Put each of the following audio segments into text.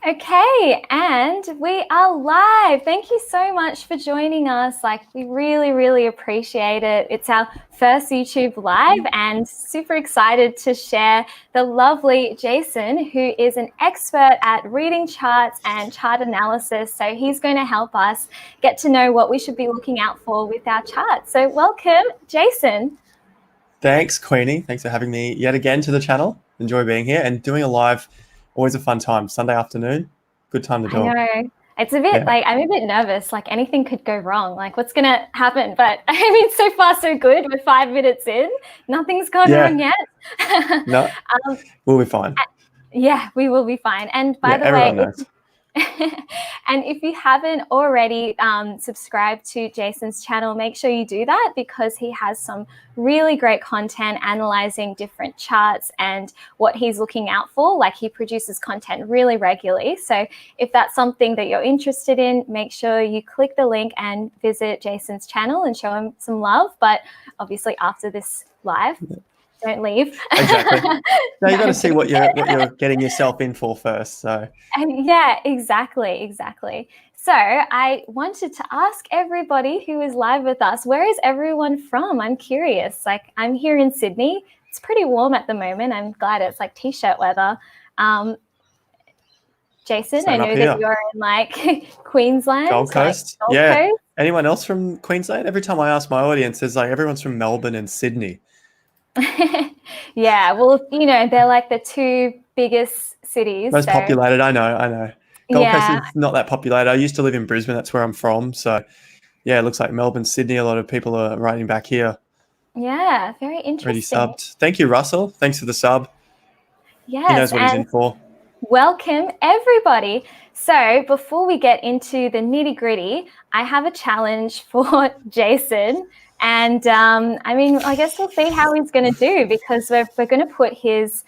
Okay, and we are live. Thank you so much for joining us. We really, really appreciate it. It's our first YouTube live and super excited to share the lovely Jason, who is an expert at reading charts and chart analysis. So he's going to help us get to know what we should be looking out for with our charts. So welcome, Jason. Thanks, Queenie. Thanks for having me yet again to the channel. Enjoy being here and doing a live. Always a fun time. Sunday afternoon, good time to do it. I know. It's a bit I'm a bit nervous. Anything could go wrong. What's going to happen? But I mean, so far so good. We're 5 minutes in. Nothing's gone wrong yet. No, we'll be fine. Yeah, we will be fine. And by the everyone way, knows. and if you haven't already subscribed to Jason's channel, make sure you do that, because he has some really great content analyzing different charts and what he's looking out for. He produces content really regularly. So if that's something that you're interested in, make sure you click the link and visit Jason's channel and show him some love. But obviously after this live, don't leave. Exactly. No, you got to see what you're getting yourself in for first. So. Yeah, exactly. So I wanted to ask everybody who is live with us, where is everyone from? I'm curious. I'm here in Sydney. It's pretty warm at the moment. I'm glad it's t-shirt weather. Jason, I know that you're in Queensland. Gold Coast. Gold Coast. Anyone else from Queensland? Every time I ask my audience, there's everyone's from Melbourne and Sydney. Yeah, well, they're the two biggest cities. Most populated, I know. Gold Coast is not that populated. I used to live in Brisbane. That's where I'm from. So, yeah, it looks like Melbourne, Sydney, a lot of people are writing back here. Yeah, very interesting. Already subbed. Thank you, Russell. Thanks for the sub. Yes, he knows what he's in for. Welcome, everybody. So before we get into the nitty-gritty, I have a challenge for Jason. And I mean, I guess we'll see how he's going to do, because we're going to put his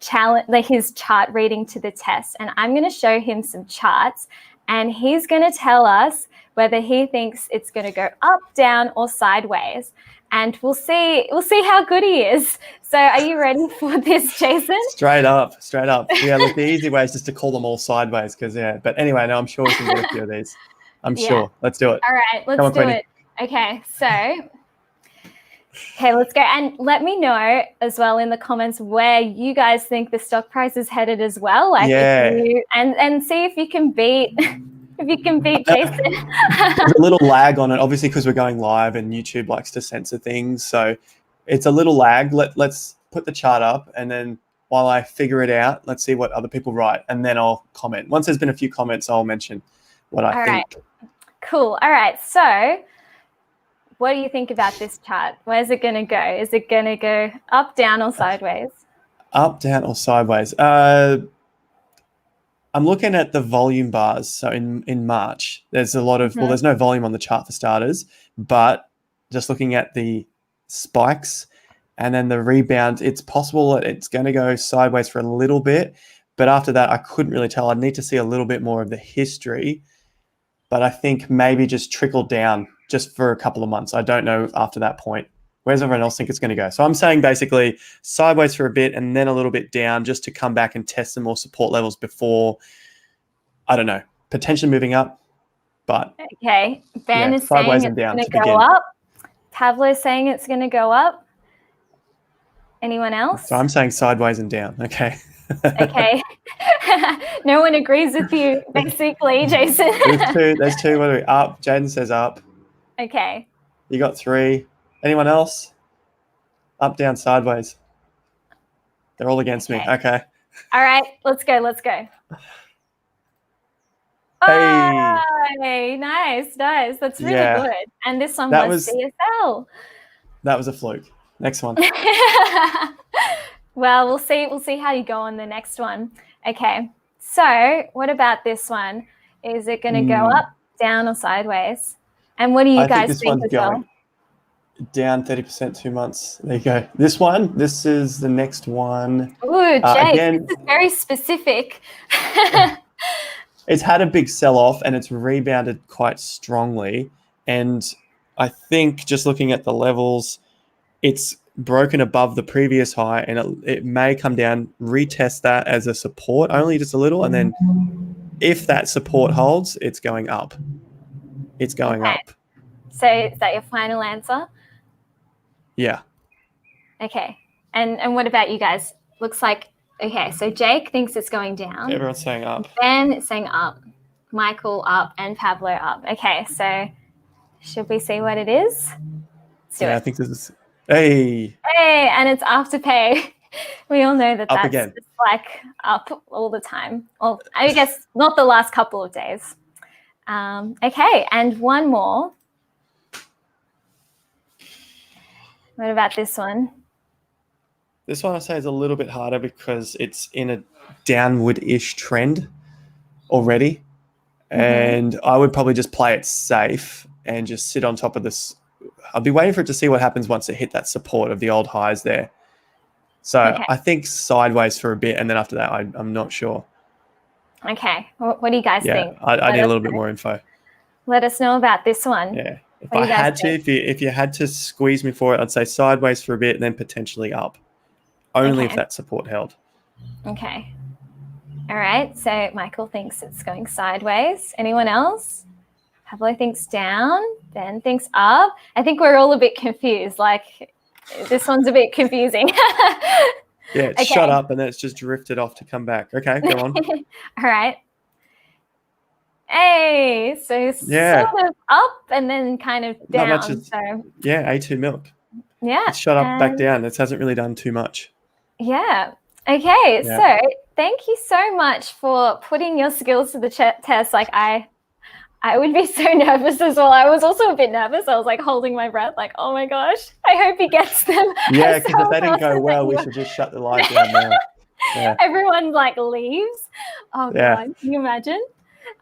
challenge, his chart reading to the test. And I'm going to show him some charts, and he's going to tell us whether he thinks it's going to go up, down, or sideways. And we'll see how good he is. So are you ready for this, Jason? Straight up. Yeah, look, the easy way is just to call them all sideways, but anyway, no, I'm sure we can do a few of these. I'm sure. Let's do it. All right, let's do it. Okay, let's go. And let me know as well in the comments where you guys think the stock price is headed as well. And see if you can beat Jason. There's a little lag on it, obviously, because we're going live and YouTube likes to censor things. So it's a little lag. Let's put the chart up, and then while I figure it out, let's see what other people write, and then I'll comment. Once there's been a few comments, I'll mention what I think. Right. Cool. All right. So what do you think about this chart? Where's it going to go? Is it going to go up, down, or sideways? Up, down, or sideways? I'm looking at the volume bars. So in March, there's a lot of, there's no volume on the chart for starters, but just looking at the spikes and then the rebound, it's possible that it's going to go sideways for a little bit. But after that, I couldn't really tell. I'd need to see a little bit more of the history. But I think maybe just trickle down just for a couple of months. I don't know after that point. Where does everyone else think it's going to go? So I'm saying basically sideways for a bit and then a little bit down, just to come back and test some more support levels before, I don't know, potentially moving up. But okay, Ben is saying it's going to go up. Pavlo's saying it's going to go up. Anyone else? So I'm saying sideways and down. Okay. Okay. No one agrees with you, basically, Jason. There's two. What are we? Up. Jaden says up. Okay. You got 3. Anyone else? Up, down, sideways. They're all against me. Okay. All right. Let's go. Hey, nice. That's really good. And this one was CSL. That was a fluke. Next one. Well, we'll see how you go on the next one. Okay. So what about this one? Is it going to go up, down, or sideways? And what do you guys think as well? Down 30%, 2 months. There you go. This is the next one. Ooh, Jake, this is very specific. It's had a big sell-off and it's rebounded quite strongly. And I think just looking at the levels, it's broken above the previous high, and it may come down, retest that as a support, only just a little, and then if that support holds, it's going up. It's going up. So is that your final answer? Yeah. Okay. And what about you guys? Looks like, okay, so Jake thinks it's going down. Everyone's saying up. Ben is saying up. Michael up and Pablo up. Okay, so should we see what it is? Let's do it. I think this is, hey, and it's Afterpay. We all know that up that's again. just like up all the time. Well, I guess not the last couple of days. Okay, and one more. What about this one? This one I say is a little bit harder because it's in a downward-ish trend already. And I would probably just play it safe and just sit on top of this. I'll be waiting for it to see what happens once it hit that support of the old highs there. So I think sideways for a bit, and then after that, I'm not sure. Okay, what do you guys think? I need a little bit more info. Let us know about this one. Yeah, if I had to, if you had to squeeze me for it, I'd say sideways for a bit and then potentially up. Only if that support held. Okay. All right. So Michael thinks it's going sideways. Anyone else? Pablo thinks down. Ben thinks up. I think we're all a bit confused. Like, this one's a bit confusing. Yeah, it's shot up and then it's just drifted off to come back. Okay, go on. All right. Hey, so sort of up and then kind of down. Not much. Yeah, A2 milk. Yeah. It's shot up back down. It hasn't really done too much. Yeah. Okay. Yeah. So thank you so much for putting your skills to the test. Like I would be so nervous as well. I was also a bit nervous. I was like holding my breath, like, oh my gosh, I hope he gets them. Yeah, because if they didn't go well, we should just shut the live down now. Yeah. Everyone like leaves. Oh God, can you imagine?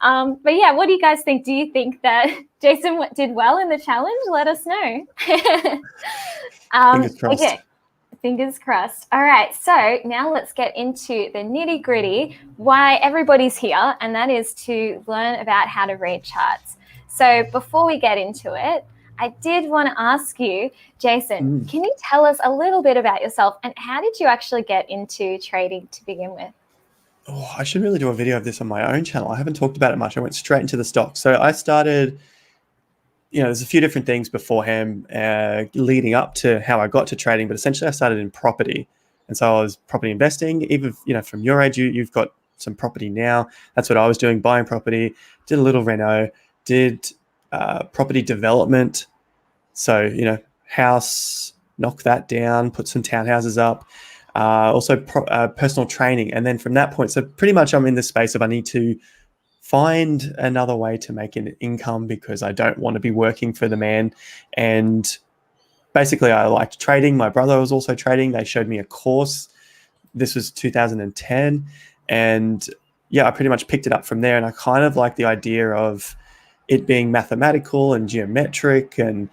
But yeah, what do you guys think? Do you think that Jason did well in the challenge? Let us know. Fingers crossed. Okay. Fingers crossed. All right, so now let's get into the nitty gritty, why everybody's here, and that is to learn about how to read charts. So before we get into it, I did want to ask you, Jason, can you tell us a little bit about yourself and how did you actually get into trading to begin with? Oh, I should really do a video of this on my own channel. I haven't talked about it much. I went straight into the stocks. So I started, there's a few different things beforehand leading up to how I got to trading, but essentially I started in property. And so I was property investing. Even, from your age, you've got some property now. That's what I was doing, buying property, did a little reno, did property development. So, house, knock that down, put some townhouses up. Also personal training. And then from that point, so pretty much I'm in the space of I need to find another way to make an income because I don't want to be working for the man. And basically I liked trading. My brother was also trading. They showed me a course. This was 2010. And I pretty much picked it up from there. And I kind of like the idea of it being mathematical and geometric and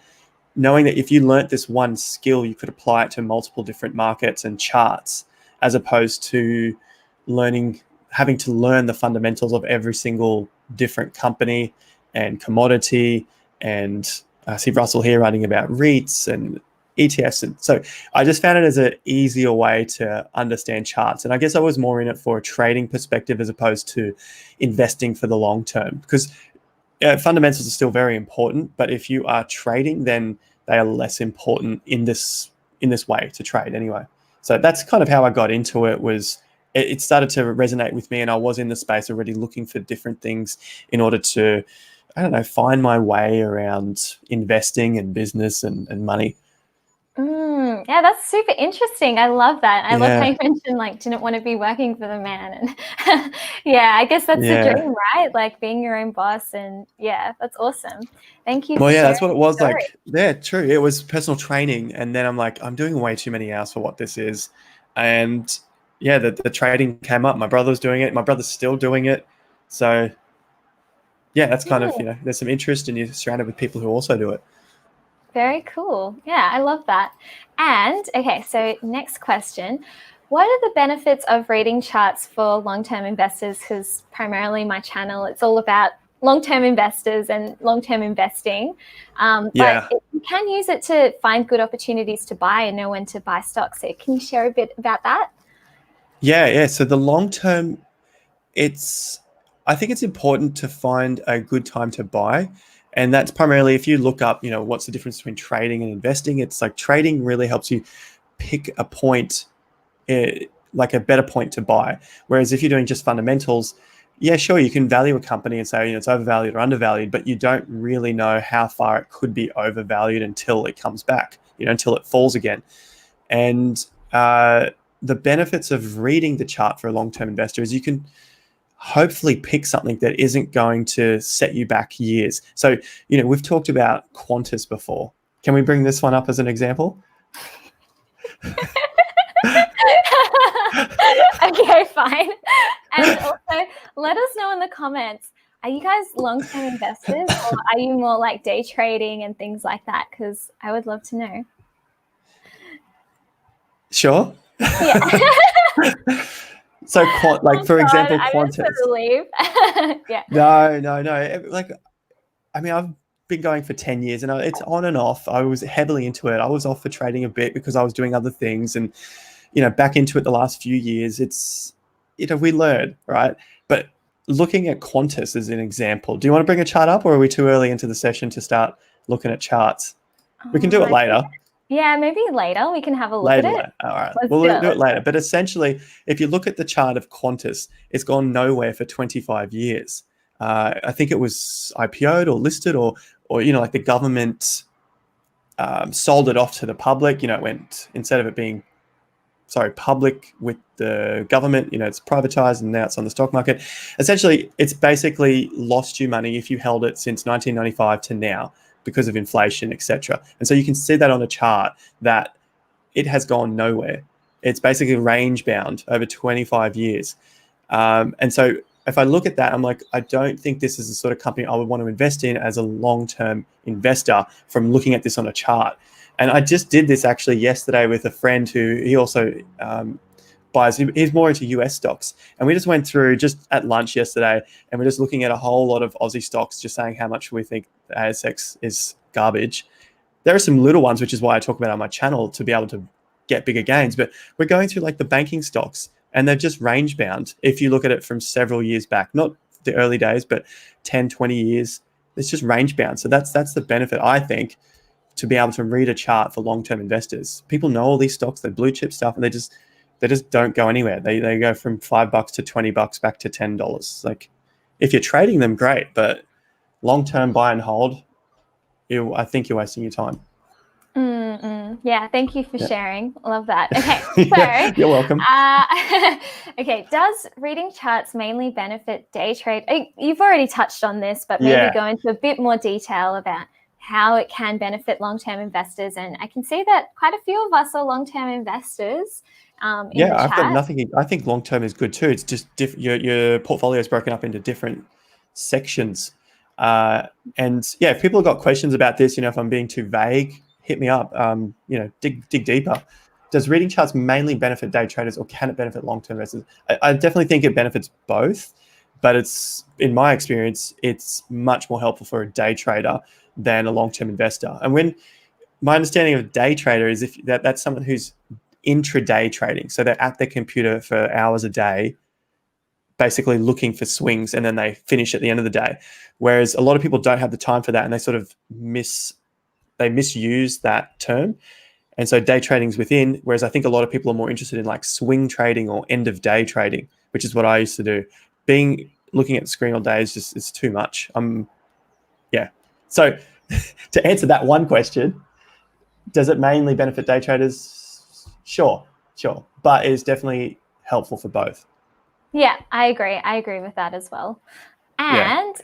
knowing that if you learnt this one skill, you could apply it to multiple different markets and charts, as opposed to having to learn the fundamentals of every single different company and commodity. And I see Russell here writing about REITs and ETFs. And so I just found it as an easier way to understand charts. And I guess I was more in it for a trading perspective as opposed to investing for the long term, because fundamentals are still very important, but if you are trading, then they are less important in this way to trade anyway. So that's kind of how I got into it. It started to resonate with me, and I was in the space already looking for different things in order to, find my way around investing and business and money. Yeah, that's super interesting. I love that. I love how you mentioned didn't want to be working for the man. And I guess that's the dream, right? Like being your own boss. And that's awesome. Thank you. Well, that's what it was like. Yeah, true. It was personal training. And then I'm like, I'm doing way too many hours for what this is. And the trading came up. My brother was doing it. My brother's still doing it. So that's kind of, there's some interest and you're surrounded with people who also do it. Very cool. Yeah, I love that. And okay, so next question. What are the benefits of reading charts for long-term investors? Because primarily my channel, it's all about long-term investors and long-term investing. Yeah. But you can use it to find good opportunities to buy and know when to buy stocks. So can you share a bit about that? Yeah. So the long term, I think it's important to find a good time to buy. And that's primarily if you look up, what's the difference between trading and investing. It's like trading really helps you pick a point, like a better point to buy. Whereas if you're doing just fundamentals, yeah, sure, you can value a company and say, it's overvalued or undervalued, but you don't really know how far it could be overvalued until it comes back, until it falls again. And the benefits of reading the chart for a long-term investor is you can hopefully pick something that isn't going to set you back years. So, we've talked about Qantas before. Can we bring this one up as an example? Okay, fine. And also, let us know in the comments, are you guys long-term investors or are you more like day trading and things like that? Because I would love to know. Sure. Yeah. So, for example, I'm Qantas. so relieved. Yeah. No. I've been going for 10 years and it's on and off. I was heavily into it. I was off for trading a bit because I was doing other things, and back into it the last few years. It's we learn, right? But looking at Qantas as an example, do you want to bring a chart up, or are we too early into the session to start looking at charts? We can do it later. Yeah, maybe later we can have a look at it. All right, we'll do it later. But essentially, if you look at the chart of Qantas, it's gone nowhere for 25 years. I think it was IPO'd or listed, or like the government sold it off to the public. It went, instead of it being public with the government, it's privatized and now it's on the stock market. Essentially, it's basically lost you money if you held it since 1995 to now because of inflation, etc. And so you can see that on a chart that it has gone nowhere. It's basically range bound over 25 years. And so if I look at that, I'm like, I don't think this is the sort of company I would want to invest in as a long-term investor from looking at this on a chart. And I just did this actually yesterday with a friend who he also buys. He's more into US stocks. And we just went through just at lunch yesterday, and we're just looking at a whole lot of Aussie stocks, just saying how much we think the ASX is garbage. There are some little ones, which is why I talk about on my channel, to be able to get bigger gains. But we're going through like the banking stocks, and they're just range bound. If you look at it from several years back, not the early days, but 10, 20 years, it's just range bound. So that's the benefit, I think, to be able to read a chart for long-term investors. People know all these stocks, they're blue chip stuff, and they just don't go anywhere. They go from $5 to $20 back to $10. Like, if you're trading them, great, but long-term buy and hold, I think you're wasting your time. Yeah, thank you for sharing. Love that. Okay, so yeah, you're welcome. Okay, does reading charts mainly benefit day trade? You've already touched on this, but maybe go into a bit more detail about how it can benefit long-term investors. And I can see that quite a few of us are long-term investors. I've got nothing. I think long-term is good too. It's just your portfolio is broken up into different sections. And yeah, if people have got questions about this, if I'm being too vague, hit me up. Dig deeper. Does reading charts mainly benefit day traders, or can it benefit long-term investors? I definitely think it benefits both, but it's, in my experience, it's much more helpful for a day trader than a long-term investor. And when my understanding of a day trader is if that's someone who's intraday trading, so they're at their computer for hours a day, basically looking for swings, and then they finish at the end of the day. Whereas a lot of people don't have the time for that, and they sort of misuse that term. And so day trading's within, whereas I think a lot of people are more interested in like swing trading or end of day trading, which is what I used to do. Looking at the screen all day is too much. So to answer that one question, does it mainly benefit day traders? Sure. But it is definitely helpful for both. Yeah, I agree with that as well. And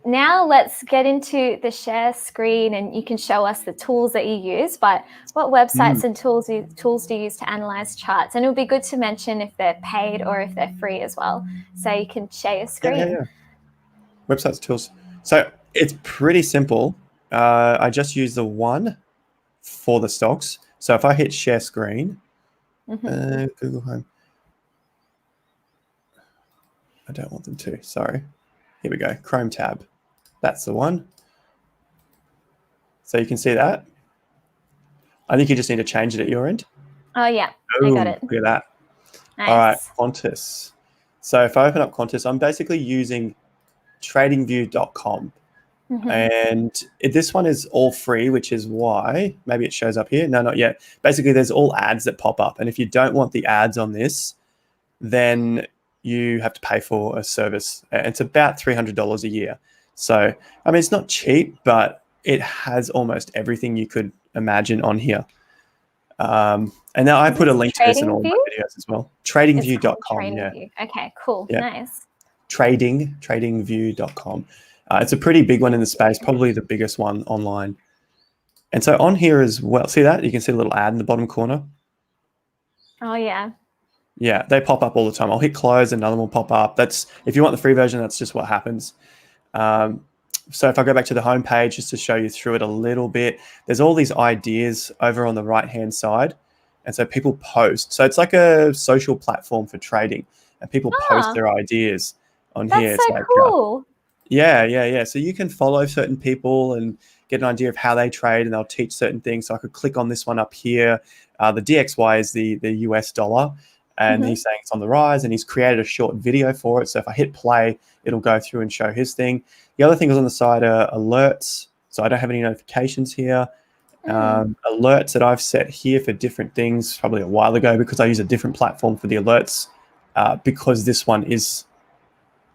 now let's get into the share screen, and you can show us the tools that you use. But what websites and tools do you use to analyze charts? And it would be good to mention if they're paid or if they're free as well, so you can share your screen. Yeah. Websites, tools. So it's pretty simple. I just use the one for the stocks. So if I hit share screen, Google Home. I don't want them to. Sorry. Here we go. Chrome tab. That's the one. So you can see that. I think you just need to change it at your end. Oh, yeah, I got it. Look at that. Nice. All right, Qantas. So if I open up Qantas, I'm basically using tradingview.com. And this one is all free, which is why maybe it shows up here. No, not yet. Basically, there's all ads that pop up. And if you don't want the ads on this, then you have to pay for a service. It's about $300 a year. So, I mean, it's not cheap, but it has almost everything you could imagine on here. And now I put a link to this in all my videos as well. Tradingview.com. Yeah. Okay, cool. Yeah. Nice. Tradingview.com. It's a pretty big one in the space, probably the biggest one online. And so on here as well, see that? You can see a little ad in the bottom corner. Oh, yeah. Yeah, they pop up all the time. I'll hit close, another one will pop up. That's, if you want the free version, that's just what happens. So if I go back to the home page just to show you through it a little bit, there's all these ideas over on the right-hand side. And so people post. So it's like a social platform for trading. And people post their ideas on here. That's so cool. Yeah. So you can follow certain people and get an idea of how they trade, and they'll teach certain things. So I could click on this one up here. The DXY is the US dollar. And he's saying it's on the rise, and he's created a short video for it. So if I hit play, it'll go through and show his thing. The other thing is on the side are alerts. So I don't have any notifications here. Alerts that I've set here for different things probably a while ago, because I use a different platform for the alerts, because this one is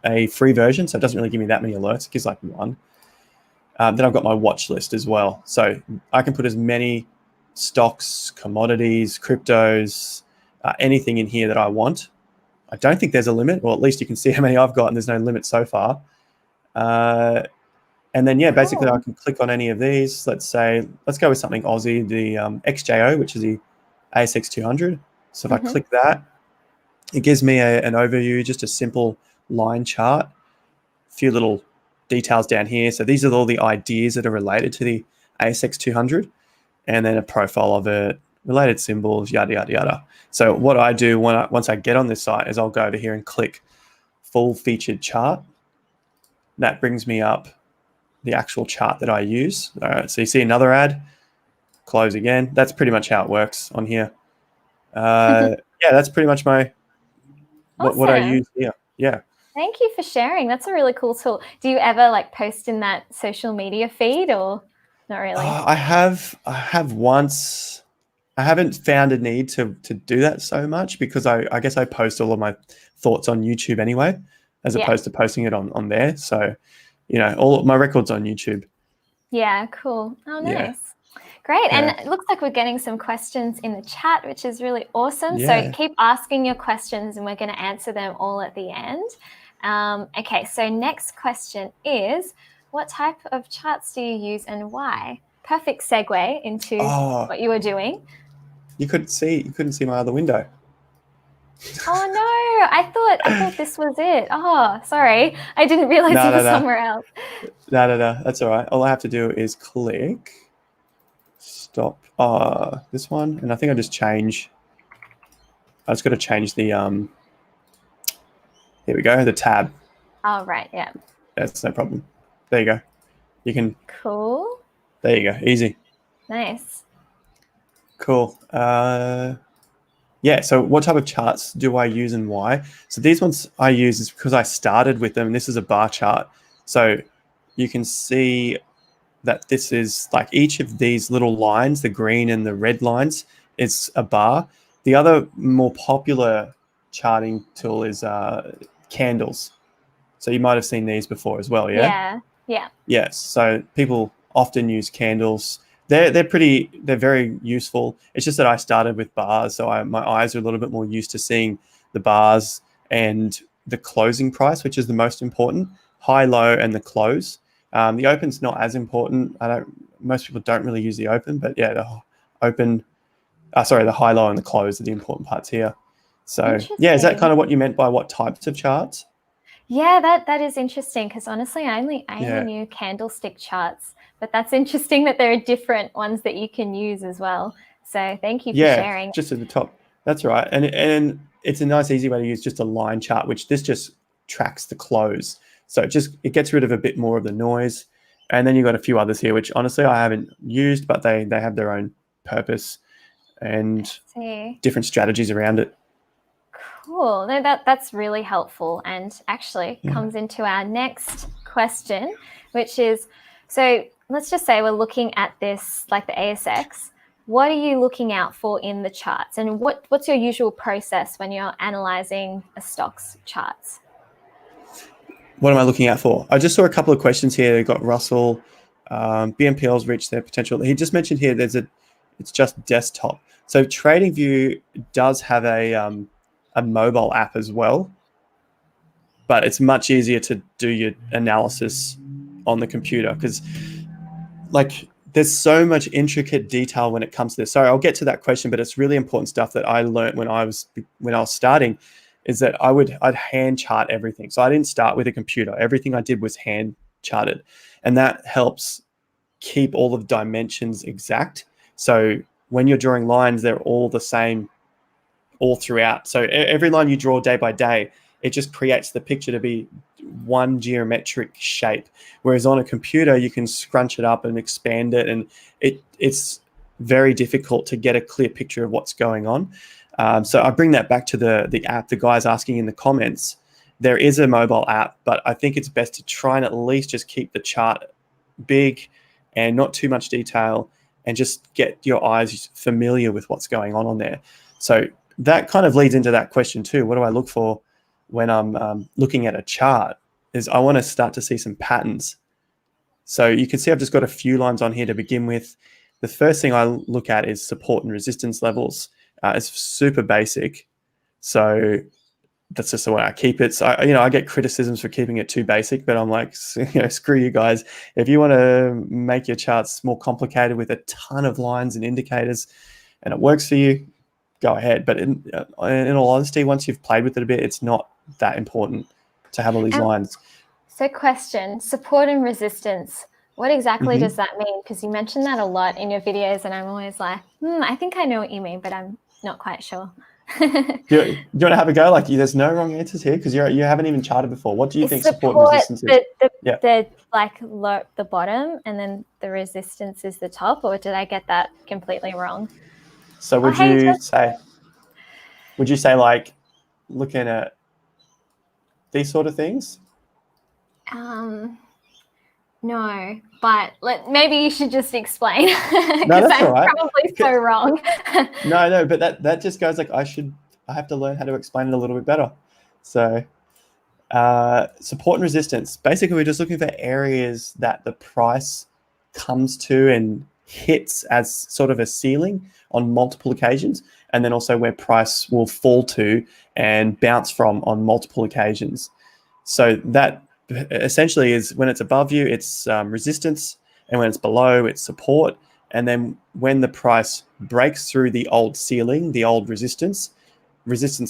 a free version. So it doesn't really give me that many alerts. It gives like one. Then I've got my watch list as well. So I can put as many stocks, commodities, cryptos, anything in here that I want. I don't think there's a limit, or at least you can see how many I've got, and there's no limit so far. And then, yeah, basically I can click on any of these. Let's go with something Aussie, the XJO, which is the ASX 200. So if I click that, it gives me an overview, just a simple line chart, a few little details down here. So these are all the ideas that are related to the ASX 200, and then a profile of it, related symbols, yada, yada, yada. So what I do once I get on this site is I'll go over here and click full featured chart. That brings me up the actual chart that I use. All right, so you see another ad, close again. That's pretty much how it works on here. Yeah, that's pretty much what I use here. Yeah. Thank you for sharing. That's a really cool tool. Do you ever like post in that social media feed, or not really? I have once. I haven't found a need to do that so much, because I guess I post all of my thoughts on YouTube anyway, as opposed to posting it on there. So, all of my records on YouTube. Yeah, cool. Oh, nice. Yeah. Great. Yeah. And it looks like we're getting some questions in the chat, which is really awesome. Yeah. So keep asking your questions, and we're going to answer them all at the end. Okay, so next question is, what type of charts do you use and why? Perfect segue into what you were doing. You couldn't see my other window. Oh no, I thought this was it. Oh, sorry. I didn't realize it was somewhere else. No. That's all right. All I have to do is click stop this one, and I think I just got to change the here we go, the tab. Oh, right, yeah. That's no problem. There you go. You can Cool. There you go. Easy. Nice. Cool. Yeah, so what type of charts do I use and why? So these ones I use is because I started with them. This is a bar chart. So you can see that this is like each of these little lines, the green and the red lines, is a bar. The other more popular charting tool is candles. So you might have seen these before as well, yeah? Yeah. Yes, so people often use candles. They're very useful. It's just that I started with bars, so my eyes are a little bit more used to seeing the bars and the closing price, which is the most important, high, low, and the close. The open's not as important. Most people don't really use the open, but yeah, the high, low, and the close are the important parts here. So yeah, is that kind of what you meant by what types of charts? Yeah, that is interesting, because honestly, I only knew candlestick charts, but that's interesting that there are different ones that you can use as well. So thank you for sharing. Yeah, just at the top. That's right. And it's a nice, easy way to use just a line chart, which this just tracks the close. So it gets rid of a bit more of the noise. And then you've got a few others here, which honestly I haven't used, but they have their own purpose and different strategies around it. Cool. No, that's really helpful, and actually comes into our next question, which is, so let's just say we're looking at this, like the ASX. What are you looking out for in the charts, and what's your usual process when you're analyzing a stock's charts? What am I looking out for? I just saw a couple of questions here. We've got Russell, BNPL's reached their potential. He just mentioned here it's just desktop. So TradingView does have a mobile app as well, but it's much easier to do your analysis on the computer because like there's so much intricate detail when it comes to this. Sorry, I'll get to that question, but it's really important stuff that I learned when I was starting, is that I'd hand chart everything. So I didn't start with a computer. Everything I did was hand charted, and that helps keep all of the dimensions exact. So when you're drawing lines, they're all the same all throughout. So every line you draw day by day, it just creates the picture to be one geometric shape. Whereas on a computer, you can scrunch it up and expand it, and it's very difficult to get a clear picture of what's going on. So I bring that back to the app. The guy's asking in the comments, there is a mobile app, but I think it's best to try and at least just keep the chart big and not too much detail, and just get your eyes familiar with what's going on there. So that kind of leads into that question too. What do I look for when I'm looking at a chart? Is I want to start to see some patterns. So you can see I've just got a few lines on here to begin with. The first thing I look at is support and resistance levels. It's super basic. So that's just the way I keep it. So, I get criticisms for keeping it too basic, but I'm like, screw you guys. If you want to make your charts more complicated with a ton of lines and indicators and it works for you, go ahead. But in all honesty, once you've played with it a bit, it's not that important to have all these lines. So question, support and resistance. What exactly does that mean? Because you mentioned that a lot in your videos, and I'm always like, I think I know what you mean, but I'm not quite sure. Do you want to have a go? Like, there's no wrong answers here because you haven't even charted before. What do you think support and resistance is? The bottom, and then the resistance is the top, or did I get that completely wrong? So would you say like looking at these sort of things? No, but maybe you should just explain. No, that's all right. Probably so wrong. No, but that just goes like I have to learn how to explain it a little bit better. So support and resistance. Basically, we're just looking for areas that the price comes to and hits as sort of a ceiling on multiple occasions, and then also where price will fall to and bounce from on multiple occasions. So that essentially is when it's above you, it's resistance, and when it's below, it's support. And then when the price breaks through the old ceiling, the old resistance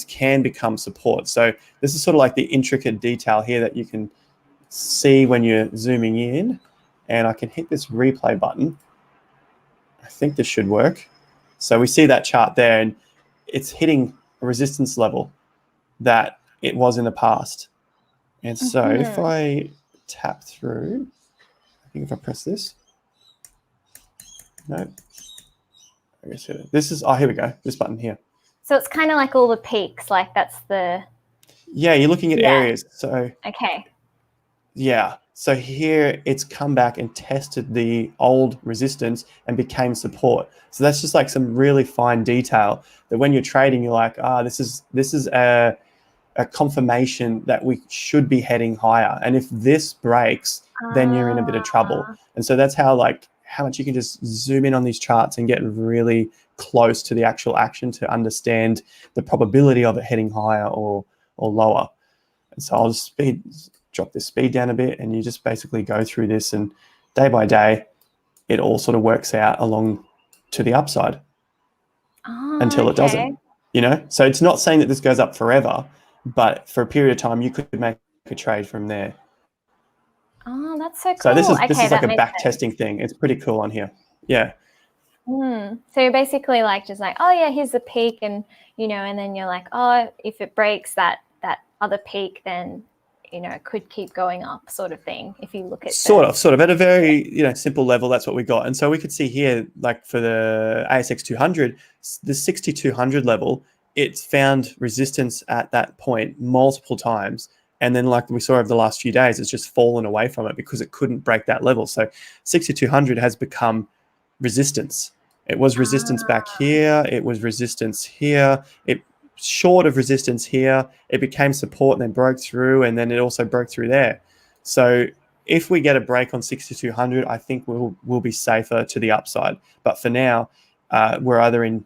can become support. So this is sort of like the intricate detail here that you can see when you're zooming in. And I can hit this replay button. I think this should work. So we see that chart there, and it's hitting a resistance level that it was in the past. And so if I tap through, I think if I press this, no, I guess this is, here we go, this button here. So it's kind of like all the peaks, like that's the... Yeah, you're looking at areas. So okay. Yeah, so here it's come back and tested the old resistance and became support. So that's just like some really fine detail that when you're trading, you're like, this is a confirmation that we should be heading higher. And if this breaks, then you're in a bit of trouble. And so that's how much you can just zoom in on these charts and get really close to the actual action to understand the probability of it heading higher or lower. And so I'll just drop this speed down a bit, and you just basically go through this, and day by day, it all sort of works out along to the upside until it doesn't, So it's not saying that this goes up forever, but for a period of time, you could make a trade from there. Oh, that's so cool. So this is like a back testing thing. It's pretty cool on here. Yeah. So you're basically like just like, oh yeah, here's the peak, and and then you're like, oh, if it breaks that other peak, then could keep going up, sort of thing. If you look at sort of at a very simple level, that's what we got. And so we could see here, like for the ASX 200, the 6200 level, it's found resistance at that point multiple times. And then, like we saw over the last few days, it's just fallen away from it because it couldn't break that level. So 6200 has become resistance. It was resistance back here. It was resistance here. It short of resistance here. It became support and then broke through, and then it also broke through there. So if we get a break on 6200, I think we'll be safer to the upside. But for now, we're either in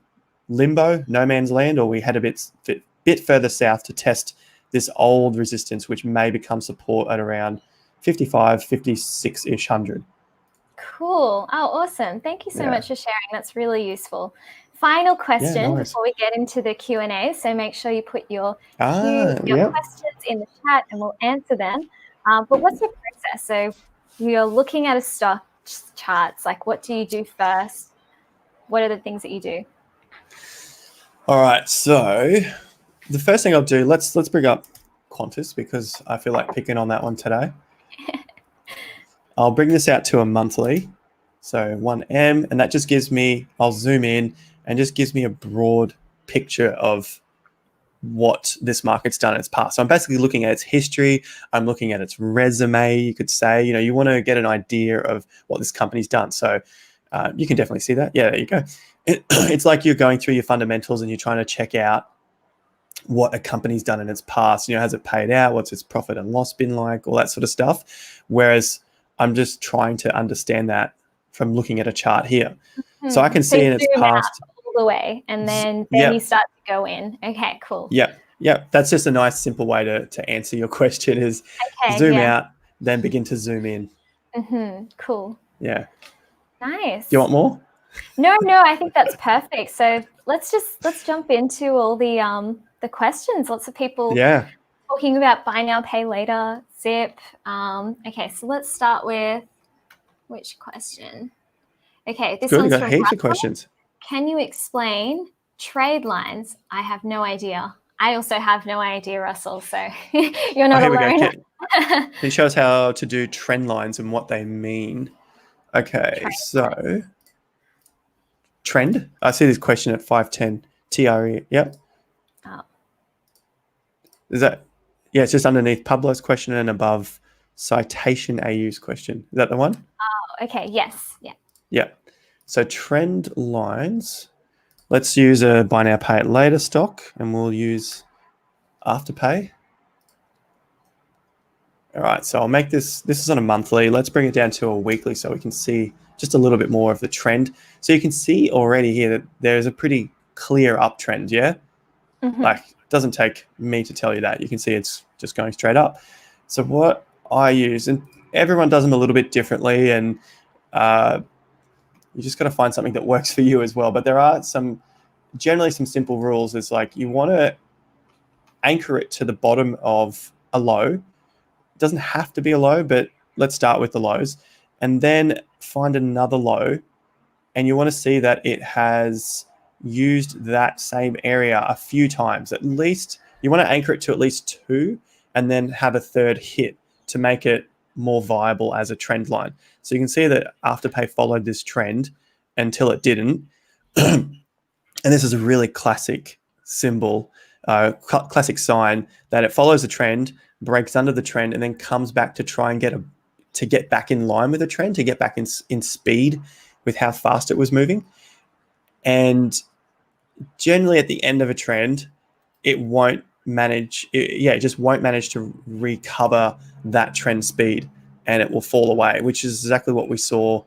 limbo, no man's land, or we head a bit further south to test this old resistance, which may become support at around 55, 56-ish hundred. Cool. Oh, awesome. Thank you so much for sharing. That's really useful. Final question before we get into the Q&A. So make sure you put your questions in the chat and we'll answer them. But what's your process? So you're looking at a stock charts. Like, what do you do first? What are the things that you do? All right. So the first thing I'll do, let's bring up Qantas because I feel like picking on that one today. I'll bring this out to a monthly. So 1M, and that just gives me, I'll zoom in and just gives me a broad picture of what this market's done in its past. So I'm basically looking at its history. I'm looking at its resume, you could say. You want to get an idea of what this company's done. So you can definitely see that. Yeah, there you go. It's like you're going through your fundamentals and you're trying to check out what a company's done in its past. Has it paid out? What's its profit and loss been like? All that sort of stuff. Whereas I'm just trying to understand that from looking at a chart here. Mm-hmm. So I can see in its past all the way, and then you start to go in. Okay, cool. Yeah. That's just a nice, simple way to answer your question is zoom out, then begin to zoom in. Mm-hmm. Cool. Yeah. Nice. Do you want more? No, I think that's perfect. So let's jump into all the questions. Lots of people talking about buy now, pay later, Zip. Okay, so let's start with which question? Okay, this one's from heaps of questions. Can you explain trade lines? I have no idea. I also have no idea, Russell, so you're not alone. Here we go. Can you show us how to do trend lines and what they mean? Okay, so trend. I see this question at 510. TRE. Yep. Oh. Is that? Yeah, it's just underneath Pablo's question and above citation AU's question. Is that the one? Oh, okay. Yes. Yeah. Yeah. So trend lines. Let's use a buy now, pay it later stock, and we'll use Afterpay. All right. So I'll make this. This is on a monthly. Let's bring it down to a weekly so we can see just a little bit more of the trend. So you can see already here that there's a pretty clear uptrend. Yeah. Mm-hmm. Like, it doesn't take me to tell you that. You can see it's just going straight up. So what I use, and everyone does them a little bit differently, and you just got to find something that works for you as well. But there are generally some simple rules. It's like you want to anchor it to the bottom of a low. It doesn't have to be a low, but let's start with the lows. And then find another low, and you want to see that it has used that same area a few times. At least you want to anchor it to at least two, and then have a third hit to make it more viable as a trend line. So you can see that Afterpay followed this trend until it didn't. And this is a really classic symbol, classic sign that it follows a trend, breaks under the trend, and then comes back to try and get back in line with the trend, to get back in speed with how fast it was moving. And generally at the end of a trend, it won't manage, it just won't manage to recover that trend speed, and it will fall away, which is exactly what we saw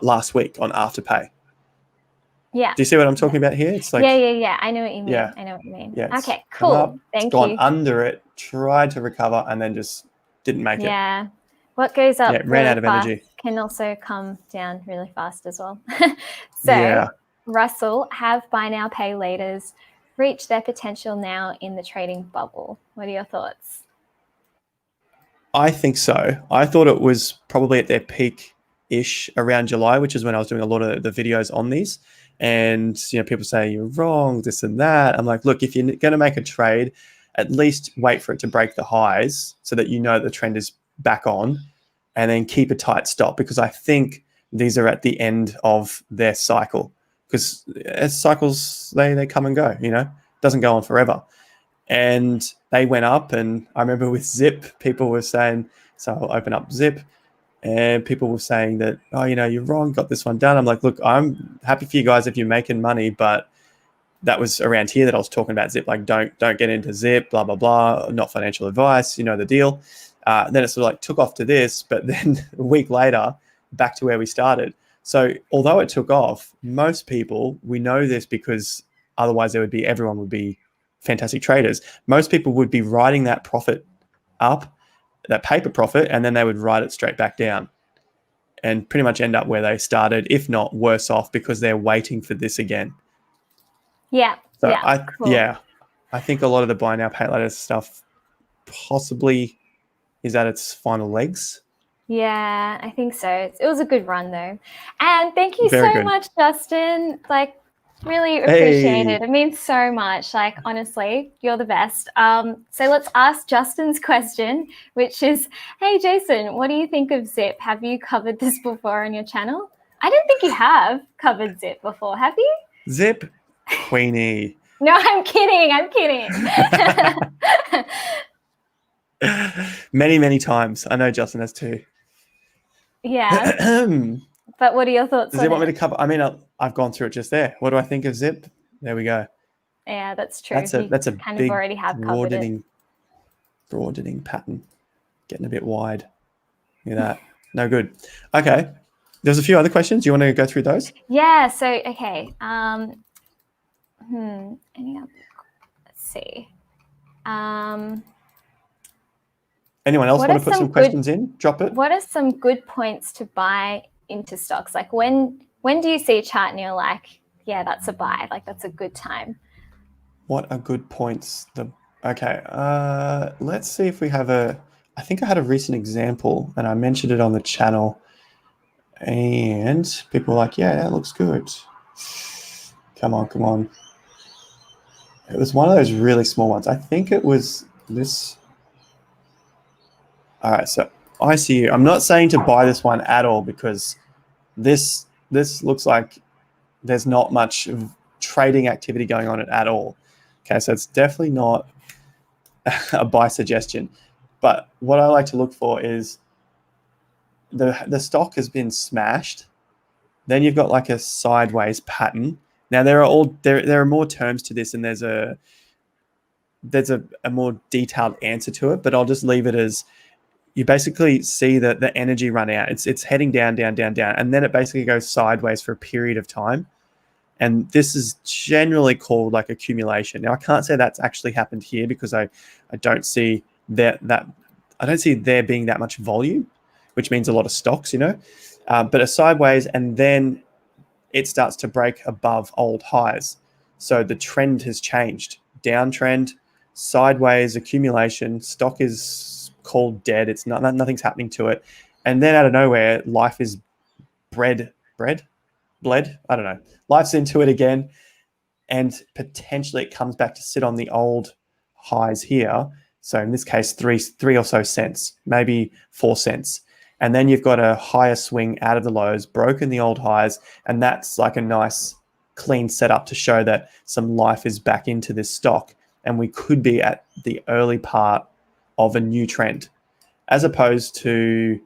last week on Afterpay. Yeah. Do you see what I'm talking about here? It's like yeah. I know what you mean. Yeah. I know what you mean. Yeah. Okay, cool. Thank you. It's gone under it, tried to recover, and then just didn't make it. Yeah. What goes up ran out of energy can also come down really fast as well. So, Russell, have buy now, pay laters reached their potential now in the trading bubble? What are your thoughts? I think so. I thought it was probably at their peak-ish around July, which is when I was doing a lot of the videos on these. And people say you're wrong, this and that. I'm like, look, if you're going to make a trade, at least wait for it to break the highs so that you know the trend is back on, and then keep a tight stop, because I think these are at the end of their cycle, because as cycles, they come and go, you know, it doesn't go on forever. And they went up, and I remember with Zip, people were saying, so I'll open up Zip, and people were saying that, oh, you know, you're wrong, got this one done. I'm like, look, I'm happy for you guys if you're making money, but that was around here that I was talking about Zip, like don't get into Zip, blah, blah, blah, not financial advice, you know the deal. Then it sort of like took off to this, but then a week later, back to where we started. So although it took off, most people, we know this because otherwise everyone would be fantastic traders. Most people would be riding that profit up, that paper profit, and then they would ride it straight back down and pretty much end up where they started, if not worse off, because they're waiting for this again. Yeah. So yeah. Cool. I think a lot of the buy now, pay later stuff possibly is at its final legs. Yeah, I think so. It was a good run though. And thank you Very so good. much, Justin. Like, really appreciate it. It means so much. Like, honestly, you're the best. So let's ask Justin's question, which is, hey, Jason, what do you think of Zip? Have you covered this before on your channel? I don't think you have covered Zip before, have you? Zip, Queenie. No, I'm kidding. I'm kidding. Many, many times. I know Justin has too. Yeah. But what are your thoughts Does on he want it? me to cover? I mean, I've gone through it just there. What do I think of Zip? There we go. Yeah, that's true. That's a kind big of already have covered it. broadening pattern. Getting a bit wide. Look at that. No good. Okay. There's a few other questions. You want to go through those? Yeah. So okay. Any other? Let's see. Anyone else want to put some questions in? Drop it. What are some good points to buy into stocks? Like when do you see a chart and you're like, yeah, that's a buy. Like that's a good time. What are good points? Okay. Let's see if we have I think I had a recent example and I mentioned it on the channel, and people were like, yeah, that looks good. Come on. It was one of those really small ones. I think it was this. All right, so I see you. I'm not saying to buy this one at all, because this looks like there's not much trading activity going on at all. Okay, so it's definitely not a buy suggestion. But what I like to look for is the stock has been smashed. Then you've got like a sideways pattern. Now there are more terms to this, and there's a more detailed answer to it. But I'll just leave it as, you basically see that the energy run out. It's heading down, and then it basically goes sideways for a period of time. And this is generally called like accumulation. Now I can't say that's actually happened here, because I don't see I don't see there being that much volume, which means a lot of stocks, you know. But a sideways, and then it starts to break above old highs. So the trend has changed. Downtrend, sideways, accumulation, stock is called dead. It's nothing's happening to it. And then out of nowhere, life is bled. I don't know. Life's into it again. And potentially it comes back to sit on the old highs here. So in this case, three or so cents, maybe 4 cents. And then you've got a higher swing out of the lows, broken the old highs. And that's like a nice clean setup to show that some life is back into this stock. And we could be at the early part of a new trend, as opposed to,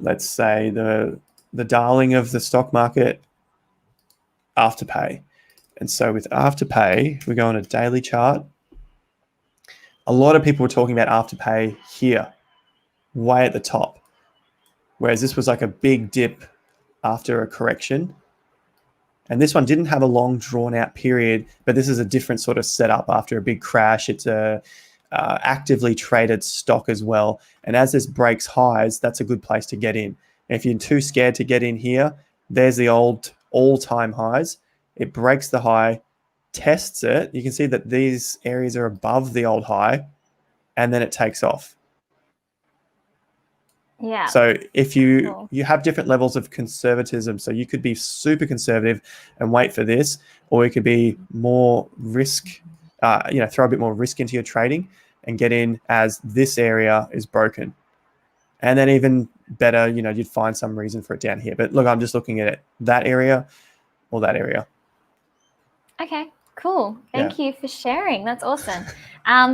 let's say, the darling of the stock market, Afterpay. And so with Afterpay, we go on a daily chart. A lot of people were talking about Afterpay here, way at the top, whereas this was like a big dip after a correction. And this one didn't have a long drawn out period, but this is a different sort of setup after a big crash. It's a actively traded stock as well. And as this breaks highs, that's a good place to get in. And if you're too scared to get in here, there's the old all-time highs. It breaks the high, tests it. You can see that these areas are above the old high, and then it takes off. Yeah. So if you have different levels of conservatism, so you could be super conservative and wait for this, or you could be more risk throw a bit more risk into your trading and get in as this area is broken. And then even better, you'd find some reason for it down here. But look, I'm just looking at it, that area or that area. Okay, cool. Thank you for sharing. That's awesome.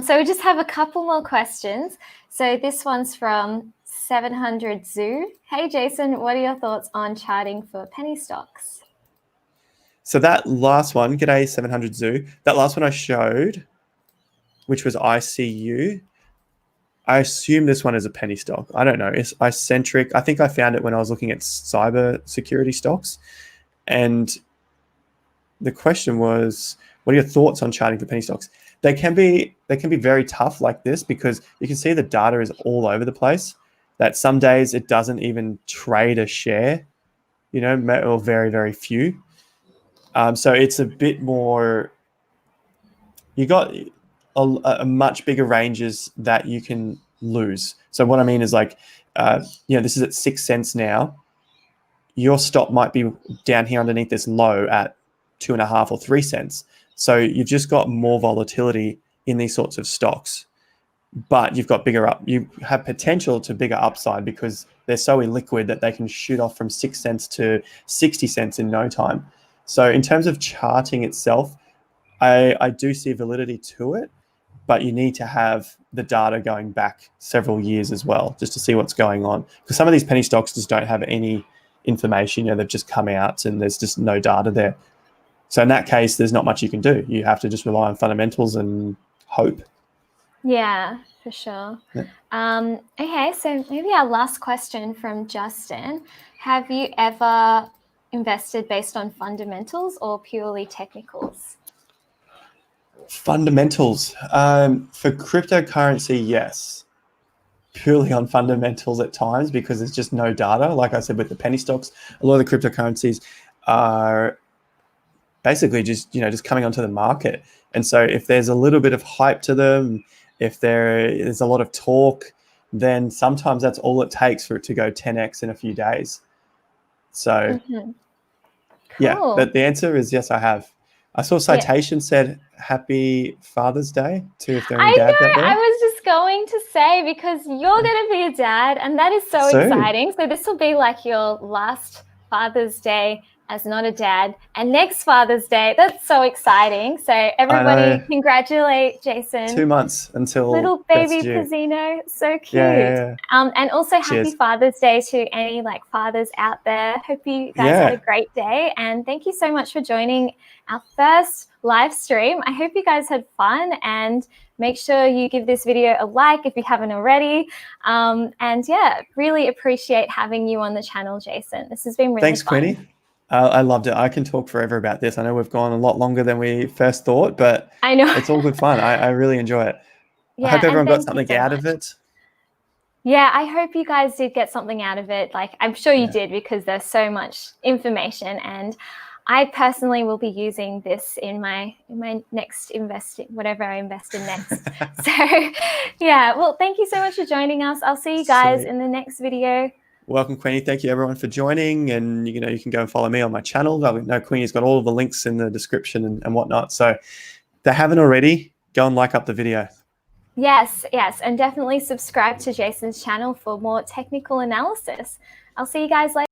So we just have a couple more questions. So this one's from 700 Zoo. Hey, Jason, what are your thoughts on charting for penny stocks? So that last one, g'day 700 Zoo, that last one I showed, which was ICU, I assume this one is a penny stock. I don't know. It's eccentric. I think I found it when I was looking at cyber security stocks. And the question was, what are your thoughts on charting for penny stocks? They can be very tough like this because you can see the data is all over the place. That some days it doesn't even trade a share, or very, very few. So it's a bit more, you got a much bigger ranges that you can lose. So what I mean is like, this is at 6 cents now. Your stop might be down here underneath this low at 2.5 or 3 cents. So you've just got more volatility in these sorts of stocks, but you have potential to bigger upside because they're so illiquid that they can shoot off from 6 cents to 60 cents in no time. So in terms of charting itself, I do see validity to it, but you need to have the data going back several years as well, just to see what's going on. Because some of these penny stocks just don't have any information. They've just come out and there's just no data there. So in that case, there's not much you can do. You have to just rely on fundamentals and hope. Yeah, for sure. Yeah. Okay, so maybe our last question from Justin. Have you ever invested based on fundamentals or purely technicals? Fundamentals. For cryptocurrency, yes. Purely on fundamentals at times because there's just no data. Like I said, with the penny stocks, a lot of the cryptocurrencies are basically just coming onto the market. And so if there's a little bit of hype to them, if there's a lot of talk, then sometimes that's all it takes for it to go 10x in a few days. So yeah, but the answer is yes, I have. I saw Citation said happy Father's Day to if there are any dads out there. I was just going to say, because you're going to be a dad and that is so exciting. So this will be like your last Father's Day as not a dad, and next Father's Day. That's so exciting. So everybody congratulate Jason. 2 months until little baby Pizzino. So cute. Yeah. And also happy Father's Day to any like fathers out there. Hope you guys had a great day, and thank you so much for joining our first live stream. I hope you guys had fun, and make sure you give this video a like if you haven't already. And yeah, really appreciate having you on the channel, Jason. This has been really Thanks, fun. Queenie. I loved it. I can talk forever about this. I know we've gone a lot longer than we first thought, but I know it's all good fun. I really enjoy it. I hope everyone got something out of it. Yeah, I hope you guys did get something out of it. Like, I'm sure you did, because there's so much information, and I personally will be using this in my next investing, whatever I invest in next. So yeah, well, thank you so much for joining us. I'll see you guys in the next video. Welcome, Queenie. Thank you, everyone, for joining. And, you can go and follow me on my channel. I know Queenie's got all of the links in the description and whatnot. So if they haven't already, go and like up the video. Yes. And definitely subscribe to Jason's channel for more technical analysis. I'll see you guys later.